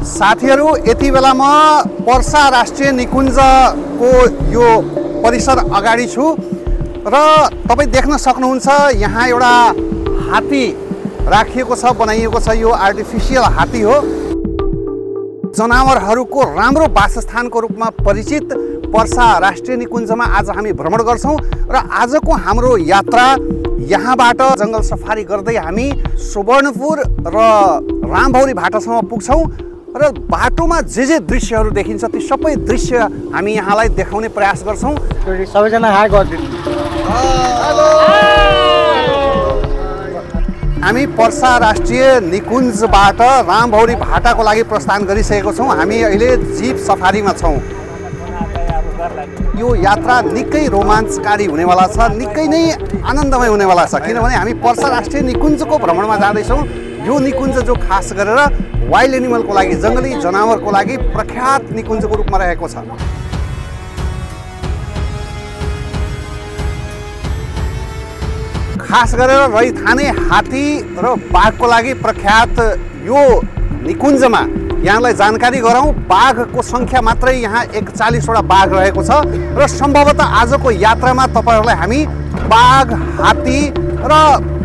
साथीहरू यति बेला म पर्सा राष्ट्रिय निकुञ्जको यो परिसर अगाडि छु र तपाईं देख्न सक्नुहुन्छ यहाँ एउटा हात्ती राखिएको छ, बनाइएको छ। यो आर्टिफिसियल हात्ती हो। जनावरहरूको राम्रो वासस्थानको रूपमा परिचित पर्सा राष्ट्रिय निकुञ्जमा आज हामी भ्रमण गर्छौं र आजको हाम्रो यात्रा यहाँबाट जंगल सफारी गर्दै हामी सुवर्णपुर र रामभौरी भाटासम्म पुग्छौं र बाटोमा जे दृश्यहरू देखिन्छ ती सबै दृश्य हामी यहाँलाई देखाउने प्रयास गर्छौं। सबैजना हाई गरिदिनु। हेलो, हामी पर्सा राष्ट्रिय निकुञ्जबाट रामभौरी भाटाको लागि प्रस्थान गरिसकेको छौं। हामी अहिले जीप सफारीमा छौं। यो यात्रा निकै रोमाञ्चकारी हुनेवाला छ, निकै नै आनन्दमय हुनेवाला छ, किनभने हामी पर्सा राष्ट्रिय निकुञ्जको भ्रमणमा जाँदैछौँ। यो निकुञ्ज जो खास गरेर वाइल्ड एनिमलको लागि, जङ्गली जनावरको लागि प्रख्यात निकुञ्जको रूपमा रहेको छ। खास गरेर रैथाने हात्ती र बाघको लागि प्रख्यात यो निकुञ्जमा यहाँलाई जानकारी गराउँ। बाघको संख्या मात्रै यहाँ 41वटा बाघ रहेको छ र सम्भवतः आजको यात्रामा तपाईहरुलाई हामी बाघ, हात्ती र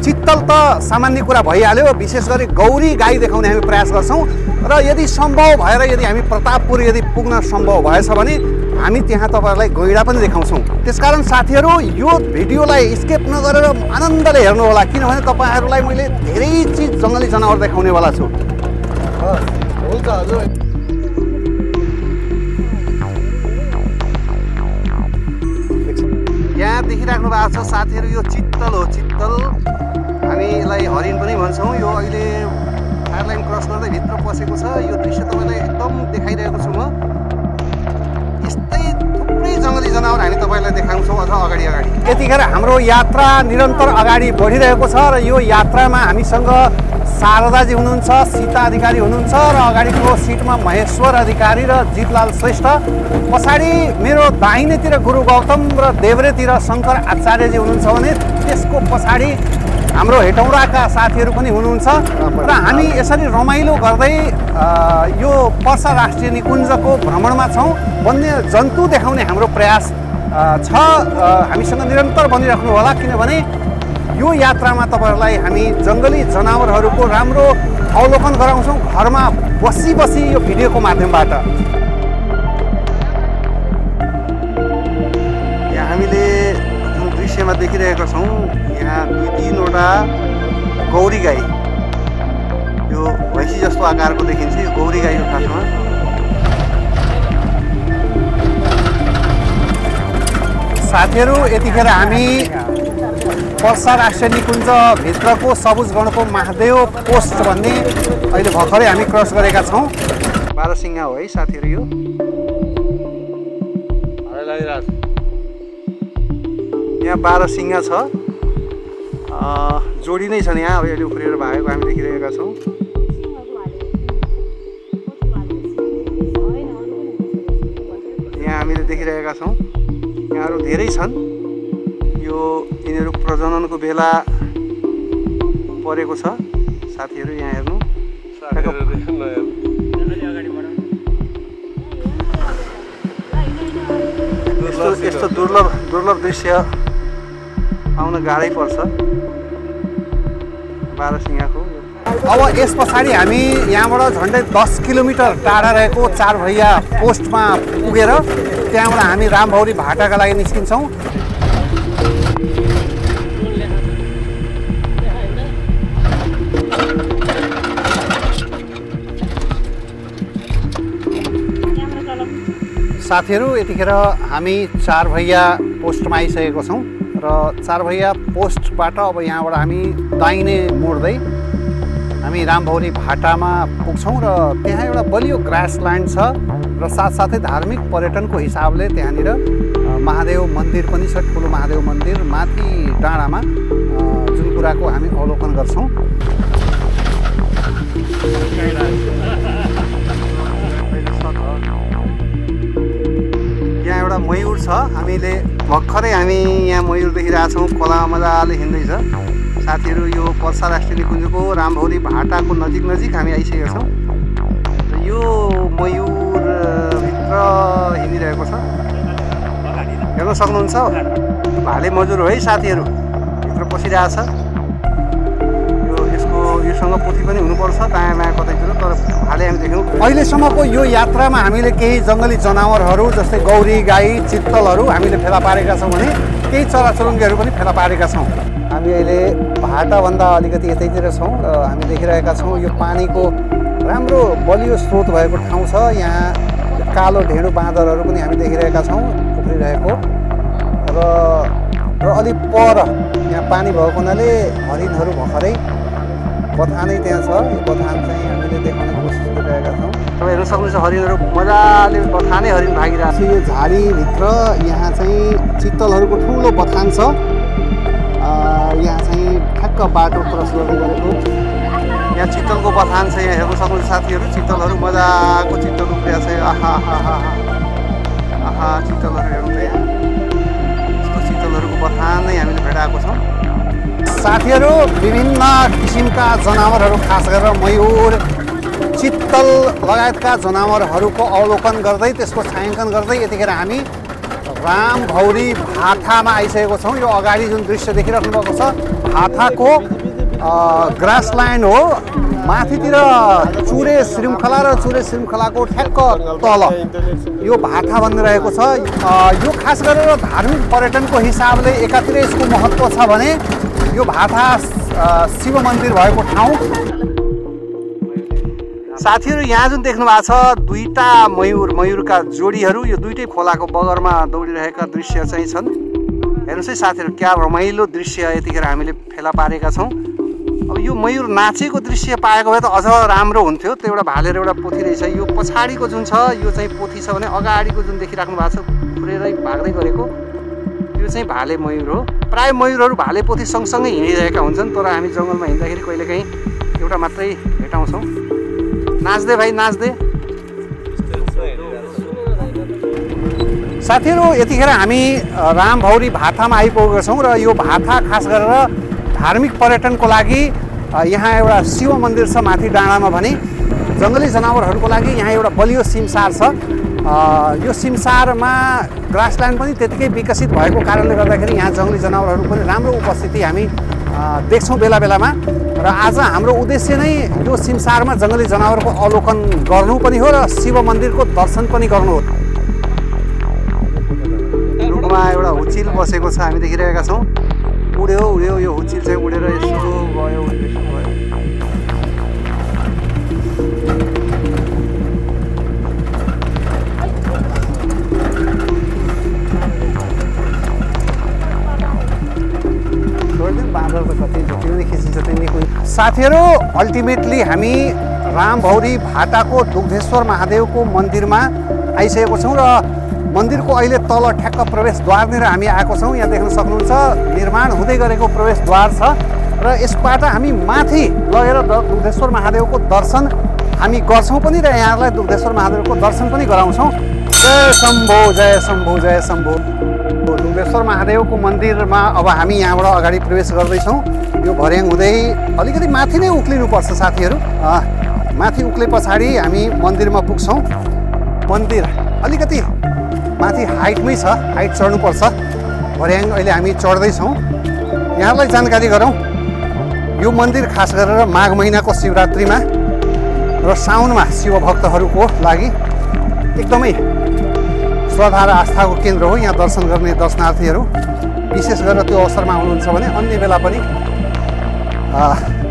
चित्तल त सामान्य कुरा भइहाल्यो, विशेष गरी गौरी गाई देखाउने हामी प्रयास गर्छौं र यदि सम्भव भएर यदि हामी प्रतापपुर यदि पुग्न सम्भव भएछ भने हामी त्यहाँ तपाईहरुलाई गैंडा पनि देखाउँछौं। त्यसकारण साथीहरू यो भिडियोलाई स्किप नगरेर आनन्दले हेर्नु होला, किनभने तपाईहरुलाई मैले धेरै चीज जंगली जनावर देखाउने वाला छु। यहाँ देखिराख्नु भएको छ साथीहरू, यो चित्तल हो। चित्तल हामीलाई हरिण पनि भन्छौँ। यो अहिले फायर लाइन क्रस गर्दै भित्र पसेको छ। यो दृश्य तपाईँलाई एकदम देखाइरहेको छु म। यस्तै थुप्रै जङ्गली जनावर हामी तपाईँलाई देखाउँछौँ अझ अगाडि अगाडि। यतिखेर हाम्रो यात्रा निरन्तर अगाडि बढिरहेको छ र यो यात्रामा हामीसँग शारदाजी हुनुहुन्छ, सीता अधिकारी हुनुहुन्छ र अगाडिको सिटमा महेश्वर अधिकारी र जीतलाल श्रेष्ठ। पछाडि मेरो दाहिनेतिर गुरु गौतम र देब्रेतिर शङ्कर आचार्यजी हुनुहुन्छ भने त्यसको पछाडि हाम्रो हेटौँडाका साथीहरू पनि हुनुहुन्छ र हामी यसरी रमाइलो गर्दै यो पर्सा राष्ट्रिय निकुञ्जको भ्रमणमा छौँ। वन्य जन्तु देखाउने हाम्रो प्रयास छ, हामीसँग निरन्तर बनिराख्नु होला, किनभने यो यात्रामा तपाईहरुलाई हामी जंगली जनावरहरूको राम्रो अवलोकन गराउँछौँ घरमा बसी बसी यो भिडियोको माध्यमबाट। यहाँ हामीले जुन दृश्यमा देखिरहेका छौँ, यहाँ 2-3वटा गौरी गाई, यो भैँसी जस्तो आकारको देखिन्छ। यो गौरी गाई हो खासमा। साथीहरू यतिखेर हामी पर्सा राष्ट्रिय निकुञ्ज भित्रको सबुज गणको महादेव पोस्ट भन्ने अहिले भर्खरै हामी क्रस गरेका छौँ। बारसिंगा हो है साथीहरू, यो यहाँ बारसिंगा छ, जोडी नै छन् यहाँ। अहिले उफ्रिएर भागेको हामी देखिरहेका छौँ। यहाँ हामीले देखिरहेका छौँ, यहाँहरू धेरै छन्। यो यिनीहरू प्रजननको बेला परेको छ साथीहरू। यहाँ हेर्नु, यस्तो दुर्लभ दृश्य आउन गाह्रै पर्छ बारसिंगाको। अब यस पछाडि हामी यहाँबाट झन्डै 10 किलोमिटर टाढा रहेको चार भैया पोस्टमा पुगेर त्यहाँबाट हामी रामभौरी भाटाका लागि निस्किन्छौँ। साथीहरू यतिखेर हामी चार भैया पोस्टमा आइसकेको छौँ र चार भैया पोस्टबाट अब यहाँबाट हामी दाहिने मोड्दै हामी रामभौरी भाटामा पुग्छौँ र त्यहाँ एउटा बलियो ग्रासल्यान्ड छ र साथसाथै धार्मिक पर्यटनको हिसाबले त्यहाँनिर महादेव मन्दिर पनि छ, ठुलो महादेव मन्दिर माथि डाँडामा, जुन कुराको हामी अवलोकन गर्छौँ। यहाँ एउटा मयूर छ, हामीले भर्खरै हामी यहाँ मयूर देखिरहेछौँ, खोला मजाले हिँड्दैछ। साथीहरू यो पर्सा राष्ट्रिय निकुञ्जको रामभौरी भाटाको नजिक हामी आइसकेका छौँ। यो हेर्न सक्नुहुन्छ भाले मजुर हो है साथीहरू भित्र पसिरहेछ योसँग पोथी पनि हुनुपर्छ दायाँ बायाँ कतैतिर तर भाले हामी देख्यौँ अहिलेसम्मको यो यात्रामा हामीले केही जङ्गली जनावरहरू जस्तै गौरी गाई चित्तलहरू हामीले फेला पारेका छौँ भने केही चराचुरुङ्गीहरू पनि फेला पारेका छौँ हामी अहिले भाटाभन्दा अलिकति यतैतिर छौँ र हामी देखिरहेका छौँ यो पानीको राम्रो बलियो स्रोत भएको ठाउँ छ यहाँ कालो ढेँडो बाँदरहरू पनि हामी देखिरहेका छौँ उफ्रिरहेको र अलि पर यहाँ पानी भएको हुनाले हरिणहरू भर्खरै बथानै त्यहाँ छ यो बथान चाहिँ हामीले देखाउने कोसिस गरिरहेका छौँ तपाईँ हेर्न सक्नुहुन्छ हरिणहरू मजाले बथानै हरिण भागिरहेको छ यो झाडीभित्र यहाँ चाहिँ चित्तलहरूको ठुलो बथान छ यहाँ चाहिँ ठ्याक्क बाटो क्रस गर्दै गरेको यहाँ चित्तलको बथान छ यहाँ हेर्न सक्नुहुन्छ साथीहरू चित्तलहरू मजाको चित्तल उफ्रिएको छ आहा चित्तलहरू हेर्नु त यहाँ यस्तो चित्तलहरूको बथान नै हामीले भेटाएको छौँ साथीहरू विभिन्न किसिमका जनावरहरू खास गरेर मयूर चित्तल लगायतका जनावरहरूको अवलोकन गर्दै त्यसको छायाङ्कन गर्दै यतिखेर हामी रामभौरी भाटामा आइसकेको छौँ यो अगाडि जुन दृश्य देखिराख्नु भएको छ भाटाको ग्रासल्यान्ड हो माथितिर चुरे श्रृङ्खला र चुरे श्रृङ्खलाको ठ्याक्क तल यो भाटा बनिरहेको छ यो खास गरेर धार्मिक पर्यटनको हिसाबले एकातिर यसको महत्त्व छ भने यो भाटा शिव मन्दिर भएको ठाउँ साथीहरू यहाँ जुन देख्नु भएको छ दुईटा मयूरका जोडीहरू यो दुईटै खोलाको बगरमा दौडिरहेका दृश्य चाहिँ छन् हेर्नुहोस् है साथीहरू क्या रमाइलो दृश्य यतिखेर हामीले फेला पारेका छौँ अब यो मयूर नाचेको दृश्य पाएको भए त अझ राम्रो हुन्थ्यो त्यो एउटा भाले र एउटा पोथी रहेछ यो पछाडिको जुन छ यो चाहिँ पोथी छ भने अगाडिको जुन देखिराख्नु भएको छ फुरेरै भाग्दै गरेको यो चाहिँ भाले मयूर हो प्राय मयूरहरू भाले पोथी सँगसँगै हिँडिरहेका हुन्छन् तर हामी जङ्गलमा हिँड्दाखेरि कहिलेकाहीँ एउटा मात्रै भेटाउँछौँ नाच्दे भाइ नाच्दे साथीहरू यतिखेर हामी रामभौरी भाटामा आइपुगेका छौँ र यो भाटा खास गरेर धार्मिक पर्यटनको लागि यहाँ एउटा शिव मन्दिर छ माथि डाँडामा भने जङ्गली जनावरहरूको लागि यहाँ एउटा बलियो सिमसार छ यो सिमसारमा ग्रासल्यान्ड पनि त्यतिकै विकसित भएको कारणले गर्दाखेरि यहाँ जङ्गली जनावरहरू पनि राम्रो उपस्थिति हामी देख्छौँ बेला बेलामा र आज हाम्रो उद्देश्य नै यो सिमसारमा जङ्गली जनावरको अवलोकन गर्नु पनि हो र शिव मन्दिरको दर्शन पनि गर्नु हो रुखमा एउटा हुचिल बसेको छ हामी देखिरहेका छौँ उड्यो यो हुचिल चाहिँ उडेर यसो गयो बाँदर त कति झुक्यो नि खिचिन्छ त्यहाँदेखि साथीहरू अल्टिमेटली हामी रामभौरी भाटाको दुग्धेश्वर महादेवको मन्दिरमा आइसकेको छौँ र मन्दिरको अहिले तल ठ्याक्क प्रवेशद्वारनिर हामी आएको छौँ यहाँ देख्न सक्नुहुन्छ निर्माण हुँदै गरेको प्रवेशद्वार छ र यसबाट हामी माथि लगेर दुग्धेश्वर महादेवको दर्शन हामी गर्छौँ पनि र यहाँहरूलाई दुग्धेश्वर महादेवको दर्शन पनि गराउँछौँ जय शम्भो जय शम्भो जय शम्भो दुग्धेश्वर महादेवको मन्दिरमा अब हामी यहाँबाट अगाडि प्रवेश गर्दैछौँ यो भर्याङ हुँदै अलिकति माथि नै उक्लिनुपर्छ साथीहरू माथि उक्ले पछाडि हामी मन्दिरमा पुग्छौँ मन्दिर अलिकति माथि हाइटमै छ हाइट चढ्नुपर्छ भर्याङ अहिले हामी चढ्दैछौँ यहाँलाई जानकारी गरौँ यो मन्दिर खास गरेर माघ महिनाको शिवरात्रिमा र साउनमा शिवभक्तहरूको लागि एकदमै श्रद्धा र आस्थाको केन्द्र हो यहाँ दर्शन गर्ने दर्शनार्थीहरू विशेष गरेर त्यो अवसरमा आउनुहुन्छ भने अन्य बेला पनि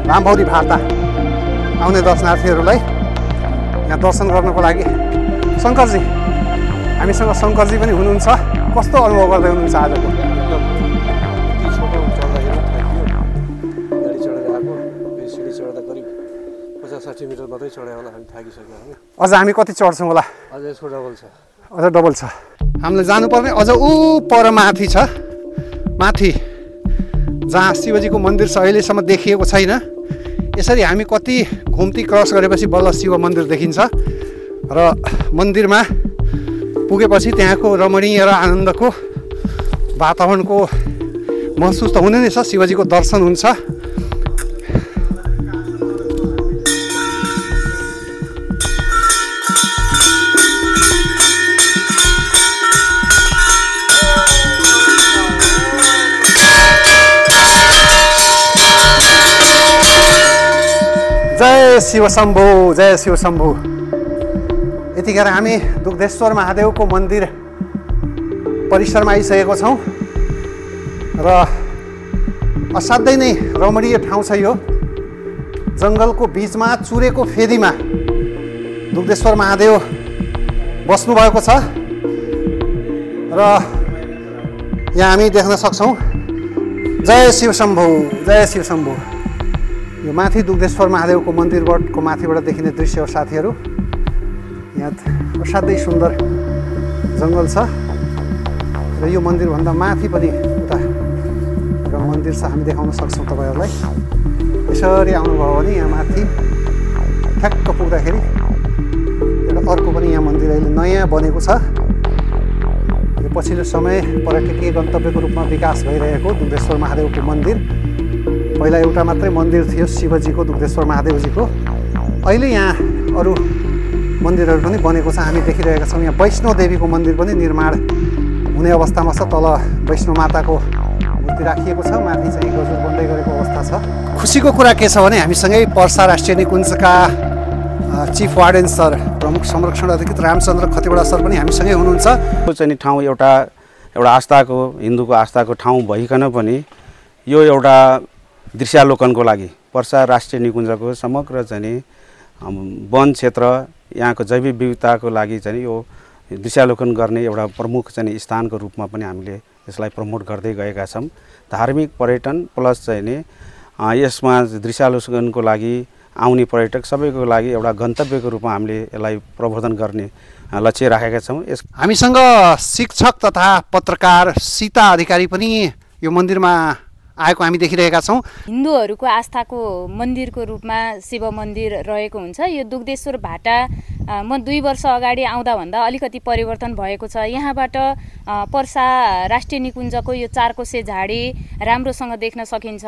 रामभौरी भाटा आउने दर्शनार्थीहरूलाई यहाँ दर्शन गर्नको लागि शङ्करजी हामीसँग शङ्करजी पनि हुनुहुन्छ कस्तो अनुभव गर्दै हुनुहुन्छ आजको गाडी चढेर आएको सिडी चढ्दा करिब 50-60 मिटर मात्रै चढायो होला हामी थाकिसक्यो हामी अझ हामी कति चढ्छौँ होला अझ यसको डबल छ अझ डबल छ हामीले जानुपर्ने अझ ऊ पर माथि छ माथि जहाँ शिवजीको मन्दिर छ अहिलेसम्म देखिएको छैन यसरी हामी कति घुम्ती क्रस गरेपछि बल्ल शिव मन्दिर देखिन्छ र मन्दिरमा पुगेपछि त्यहाँको रमणीय र आनन्दको वातावरणको महसुस त हुने नै छ शिवजीको दर्शन हुन्छ जय शिव शम्भु, जय शिव शम्भु। यतिखेर हामी दुग्धेश्वर महादेवको मन्दिर परिसरमा आइसकेको छौँ र असाध्यै नै रमणीय ठाउँ छ यो। जङ्गलको बिचमा चुरेको फेदीमा दुग्धेश्वर महादेव बस्नुभएको छ र यहाँ हामी देख्न सक्छौँ। जय शिव शम्भु, जय शिव शम्भु। यो माथि दुग्धेश्वर महादेवको मन्दिरको माथिबाट देखिने दृश्य हो साथीहरू। यहाँ असाध्यै सुन्दर जङ्गल छ र यो मन्दिरभन्दा माथि पनि उता एउटा मन्दिर छ, हामी देखाउन सक्छौँ तपाईँहरूलाई। यसरी आउनुभयो भने यहाँ माथि ठ्याक्क पुग्दाखेरि एउटा अर्को पनि यहाँ मन्दिर अहिले नयाँ बनेको छ। यो पछिल्लो समय पर्यटकीय गन्तव्यको रूपमा विकास भइरहेको दुग्धेश्वर महादेवको मन्दिर। पहिला एउटा मात्रै मन्दिर थियो शिवजीको, दुग्धेश्वर महादेवजीको। अहिले यहाँ अरू मन्दिरहरू पनि बनेको छ, हामी देखिरहेका छौँ। यहाँ वैष्णो देवीको मन्दिर पनि निर्माण हुने अवस्थामा छ। तल वैष्णो माताको मूर्ति राखिएको छ, माथि चाहिँ गजुर बन्दै गरेको अवस्था छ। खुसीको कुरा के छ भने हामीसँगै पर्सा राष्ट्रिय निकुञ्जका चिफ वार्डेन सर, प्रमुख संरक्षण अधिकृत रामचन्द्र खतिवडा सर पनि हामीसँगै हुनुहुन्छ। यो चाहिँ ठाउँ एउटा आस्थाको, हिन्दूको आस्थाको ठाउँ भइकन पनि यो एउटा दृश्यावलोकनको लागि पर्सा राष्ट्रिय निकुञ्जको समग्र चाहिँ वन क्षेत्र, यहाँको जैविक विविधताको लागि चाहिँ यो दृश्यावलोकन गर्ने एउटा प्रमुख चाहिँ स्थानको रूपमा पनि हामीले यसलाई प्रमोट गर्दै गएका छौँ। धार्मिक पर्यटन प्लस चाहिँ नि यसमा दृश्यावलोकनको लागि आउने पर्यटक सबैको लागि एउटा गन्तव्यको रूपमा हामीले यसलाई प्रवर्धन गर्ने लक्ष्य राखेका छौँ। हामीसँग शिक्षक तथा पत्रकार सीता अधिकारी पनि यो मन्दिरमा आएको हामी देखिरहेका छौँ। हिन्दूहरूको आस्थाको मन्दिरको रूपमा शिव मन्दिर रहेको हुन्छ। यो दुग्धेश्वर भाटा म 2 वर्ष अगाडि आउँदा भन्दा अलिकति परिवर्तन भएको छ। यहाँबाट पर्सा राष्ट्रिय निकुञ्जको यो चारकोसे झाडी राम्रोसँग देख्न सकिन्छ।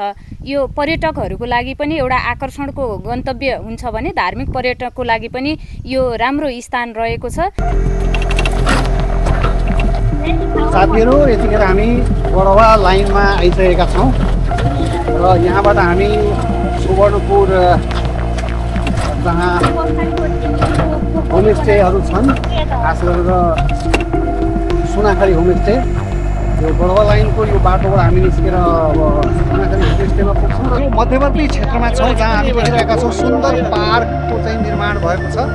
यो पर्यटकहरूको लागि पनि एउटा आकर्षणको गन्तव्य हुन्छ भने धार्मिक पर्यटकको लागि पनि यो राम्रो स्थान रहेको छ। साथीहरू, यतिखेर हामी बडवा लाइनमा आइसकेका छौँ र यहाँबाट हामी सुवर्णपुर जहाँ होमस्टेहरू छन्, खास गरेर सुनाखरी होमस्टे, यो बडवा लाइनको यो बाटोबाट हामी निस्केर अब सुनाखरी होमस्टेमा पुग्छौँ र यो मध्यवर्ती क्षेत्रमा छौँ जहाँ हामी देखिरहेका छौँ सुन्दर पार्कको चाहिँ निर्माण भएको छ।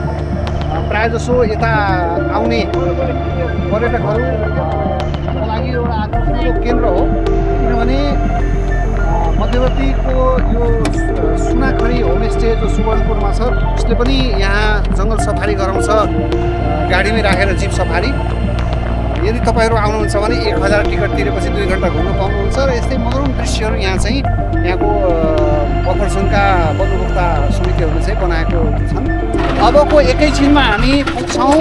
प्रायःजसो यता आउने पर्यटकहरूको लागि एउटा आकर्षणको केन्द्र हो, किनभने मध्यवर्तीको यो सुनाखरी होमस्टे जो सुवर्णपुरमा छ उसले पनि यहाँ जङ्गल सफारी गराउँछ, गाडीमै राखेर जिप सफारी। यदि तपाईँहरू आउनुहुन्छ भने 1000 टिकट तिरेपछि 2 घन्टा घुम्न पाउनुहुन्छ र यस्तै मनोरम दृश्यहरू यहाँ चाहिँ यहाँको बफरसोनका बन्दोबस्त समितिहरूले चाहिँ बनाएको छन्। अबको एकैछिनमा हामी पुग्छौँ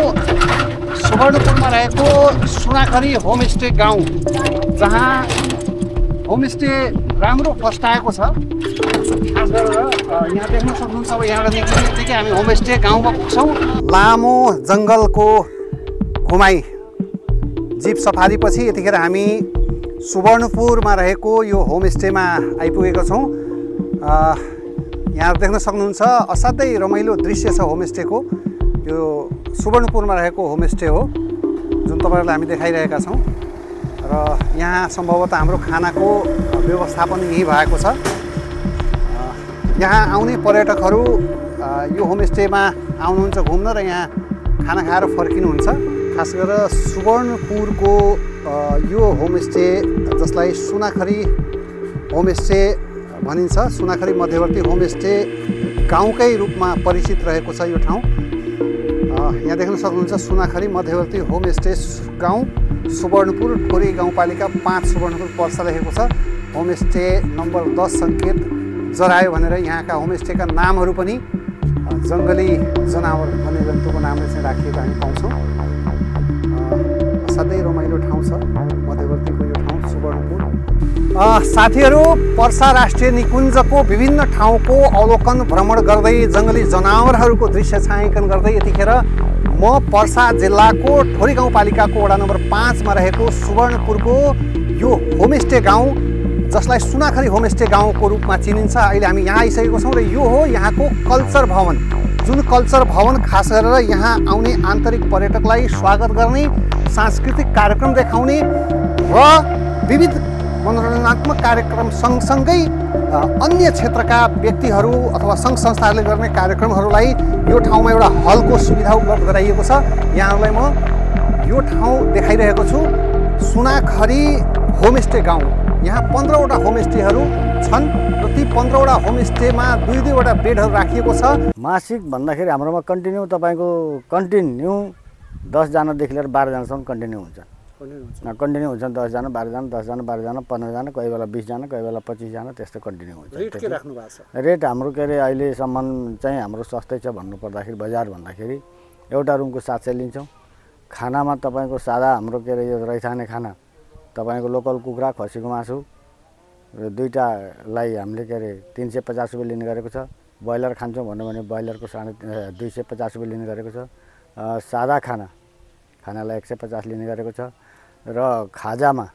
सुवर्णपुरमा रहेको सुनाखरी होमस्टे गाउँ, जहाँ होमस्टे राम्रो फस्टाएको छ। खास गरेर यहाँ देख्न सक्नुहुन्छ। अब यहाँबाट निक्लिँदै हामी होमस्टे गाउँमा पुग्छौँ। लामो जङ्गलको घुमाइ जिप सफारीपछि यतिखेर हामी सुवर्णपुरमा रहेको यो होमस्टेमा आइपुगेका छौँ। यहाँ देख्न सक्नुहुन्छ असाध्यै रमाइलो दृश्य छ होमस्टेको। यो सुवर्णपुरमा रहेको होमस्टे हो जुन तपाईँहरूलाई हामी देखाइरहेका छौँ र यहाँ सम्भवतः हाम्रो खानाको व्यवस्थापन यही भएको छ। यहाँ आउने पर्यटकहरू यो होमस्टेमा आउनुहुन्छ घुम्न र यहाँ खाना खाएर फर्किनुहुन्छ। खास गरेर सुवर्णपुरको यो होमस्टे जसलाई सुनाखरी होमस्टे भनिन्छ, सुनाखरी मध्यवर्ती होमस्टे गाउँकै रूपमा परिचित रहेको छ यो ठाउँ। यहाँ देख्न सक्नुहुन्छ सुनाखरी मध्यवर्ती होमस्टे गाउँ, सुवर्णपुर, ठोरी गाउँपालिका 5 सुवर्णपुर पर्सा लेखेको छ। होमस्टे नम्बर 10 सङ्केत जरायो भनेर यहाँका होमस्टेका नामहरू पनि जङ्गली जनावर वन्यजन्तुको नामले चाहिँ राखिएको हामी पाउँछौँ। असाध्यै रमाइलो ठाउँ छ मध्यवर्तीको यो ठाउँ सुवर्णपुर। साथीहरू, पर्सा राष्ट्रिय निकुञ्जको विभिन्न ठाउँको अवलोकन भ्रमण गर्दै जङ्गली जनावरहरूको दृश्य छायाङ्कन गर्दै यतिखेर म पर्सा जिल्लाको ठोरी गाउँपालिकाको वडा नम्बर 5 मा रहेको सुवर्णपुरको यो होमस्टे गाउँ जसलाई सुनाखरी होमस्टे गाउँको रूपमा चिनिन्छ। अहिले हामी यहाँ आइसकेको छौँ र यो हो यहाँको कल्चर भवन, जुन कल्चर भवन खास गरेर यहाँ आउने आन्तरिक पर्यटकलाई स्वागत गर्ने, सांस्कृतिक कार्यक्रम देखाउने र विविध मनोरञ्जनात्मक कार्यक्रम सँगसँगै अन्य क्षेत्रका व्यक्तिहरू अथवा सङ्घ संस्थाहरूले गर्ने कार्यक्रमहरूलाई यो ठाउँमा एउटा हलको सुविधा उपलब्ध गराइएको छ। यहाँहरूलाई म यो ठाउँ देखाइरहेको छु, सुनाखरी होमस्टे गाउँ। यहाँ 15वटा होमस्टेहरू छन् र ती 15वटा होमस्टेमा 2-2वटा बेडहरू राखिएको छ। मासिक भन्दाखेरि हाम्रोमा कन्टिन्यू तपाईँको 10 जनादेखि लिएर 12 जनासम्म कन्टिन्यू हुन्छ। कन्टिन्यू हुन्छ 10 जना 12 जना 10 जना 12 जना 15 जना, कोही बेला 20 जना, कोही बेला 25 जना, त्यस्तो कन्टिन्यू हुन्छ। रेट के राख्नु भएको छ? रेट हाम्रो के अरे अहिलेसम्म चाहिँ हाम्रो सस्तै छ भन्नुपर्दाखेरि, बजार भन्दाखेरि एउटा रुमको 700 लिन्छौँ। खानामा तपाईँको सादा हाम्रो के अरे यो रैथाने खाना, तपाईँको लोकल कुखुरा खसीको मासु र दुईटालाई हामीले के अरे 350 रुपियाँ लिने गरेको छ। ब्रोइलर खान्छौँ भन्यो भने ब्रोइलरको 250 रुपियाँ लिने गरेको छ। सादा खानालाई 150 लिने गरेको छ र खाजामा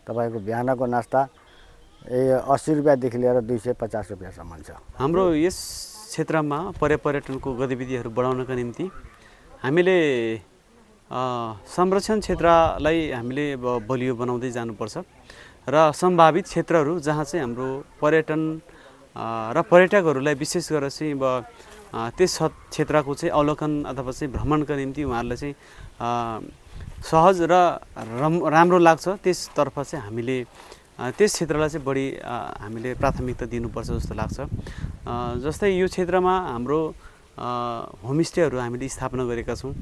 तपाईँको बिहानको नास्ता 80 रुपियाँदेखि लिएर 250 रुपियाँसम्म छ। हाम्रो यस क्षेत्रमा पर्यटनको गतिविधिहरू बढाउनका निम्ति हामीले संरक्षण क्षेत्रलाई हामीले बलियो बनाउँदै जानुपर्छ र सम्भावित क्षेत्रहरू जहाँ चाहिँ हाम्रो पर्यटन र पर्यटकहरूलाई विशेष गरेर चाहिँ त्यस क्षेत्रको चाहिँ अवलोकन अथवा चाहिँ भ्रमणका निम्ति उहाँहरूलाई चाहिँ सहज र राम्रो लाग्छ, त्यसतर्फ चाहिँ हामीले त्यस क्षेत्रलाई चाहिँ बढी हामीले प्राथमिकता दिनुपर्छ जस्तो लाग्छ। जस्तै यो क्षेत्रमा हाम्रो होमस्टेहरू हामीले स्थापना गरेका छौँ।